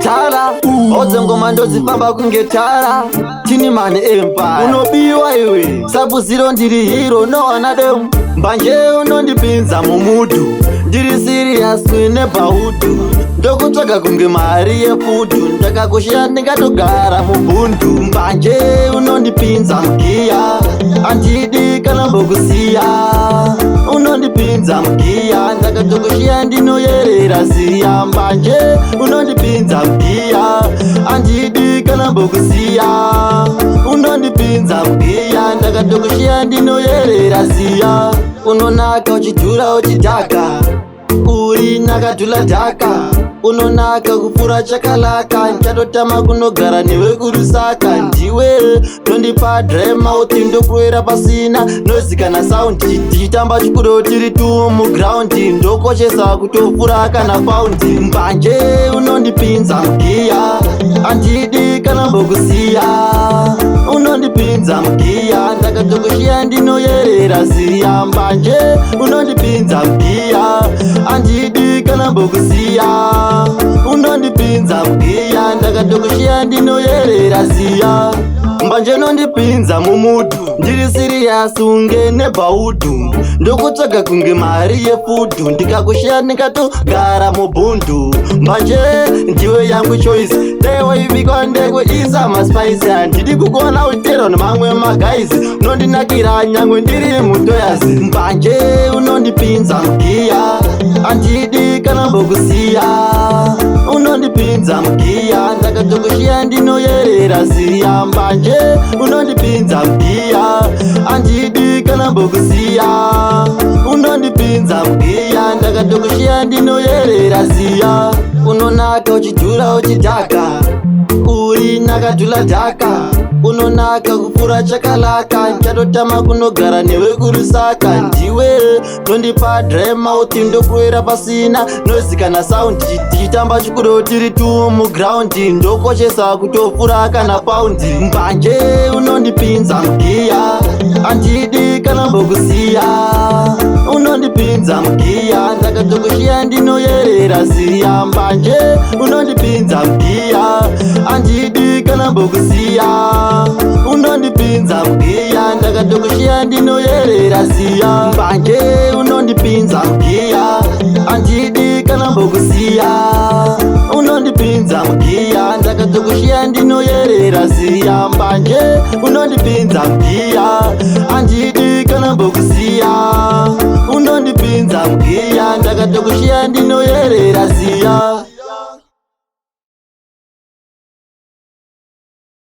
Tara, ngoma ndozifamba kunge tara. Tini mani empire unobiwa iwe, Sub-Zero ndiri hero no anadem. Mbanje unondipinza mumudu, ndiri serious kwine paudu. Ndokutsvaga kunge mari yefudu, ndakakushaya ndingatogara mubundu. Mbanje unondipinza mugiya, andidi kana mbokusiya. Unondipinza mugiya, ndakatokushaya ndinoyerera ziya. Mbanje unondipinza mugiya, andidi kana mbokusiya. Unondipinza mugiya, ndakatokushaya ndinoyerera ziya. Unonaka uchidhura uchidhaka, uri nakadhula dhaka. Unonaka kupfura chakalaka, nchatotama kunogara newe kurusaka. Ndiwe nondipa dremauti ndokuwera pasina nozikana saundi. Tichitamba chikuro tiri tu mugroundi, ndokoshesa kutopfura kana paundi. Mbanje unondipinza mugiya, andidi kana mbokusiya. Unondipinza mugiya, ndakatokushaya ndinoyerera ziya. Mbanje unondipinza mugiya, andidi kana mbokusiya. Unondipinza mugiya, ndakatokushaya ndinoyerera ziya. Mbanje nondipinza mumudu, ndiri serious unge nebaudu. Ndokutsvaga kunge mari yefudu, ndikakushaya ndingatogara mubundu. Mbanje ndiwe yangu choice, dai waivika ndekwe isa maspice. Handidi kukuona utero nemamwe magaizi, nondinakira nyangwe ndiri mutoyazi. Mbanje unondipinza mugiya, andidi kana mbokusiya. Unondipinza mugiya, ndakatokushaya ndinoyerera ziya. Mbanje unondipinza mugiya, andidi kana mbokusiya. Unondipinza mugiya, ndakatokushaya ndinoyerera ziya. Unonaka uchidhura uchidhaka, uri nakadhula dhaka. Unonaka kupfura chakalaka, nchatotama kunogara newe kurusaka. Ndiwe nondipa dremauti ndokuwera pasina nozikana saundi. Tichitamba chikuro tiri tu mugroundi, ndokoshesa kutopfura kana paundi. Mbanje unondipinza mugiya, andidi kana mbokusiya. Unondipinza mugiya, ndakatokushaya ndinoyerera ziya. Mbanje unondipinza mugiya, andidi kana mbokusiya. Unondipinza mugiya, ndakatokushaya ndinoyerera ziya. Mbanje unondipinza mugiya, andidi kana mbokusiya. Unondipinza mugiya, ndakatokushaya ndinoyerera ziya. Mbanje unondipinza mugiya, andidi kana mbokusiya. Unondipinza mugiya, ndakatokushaya ndinoyerera ziya.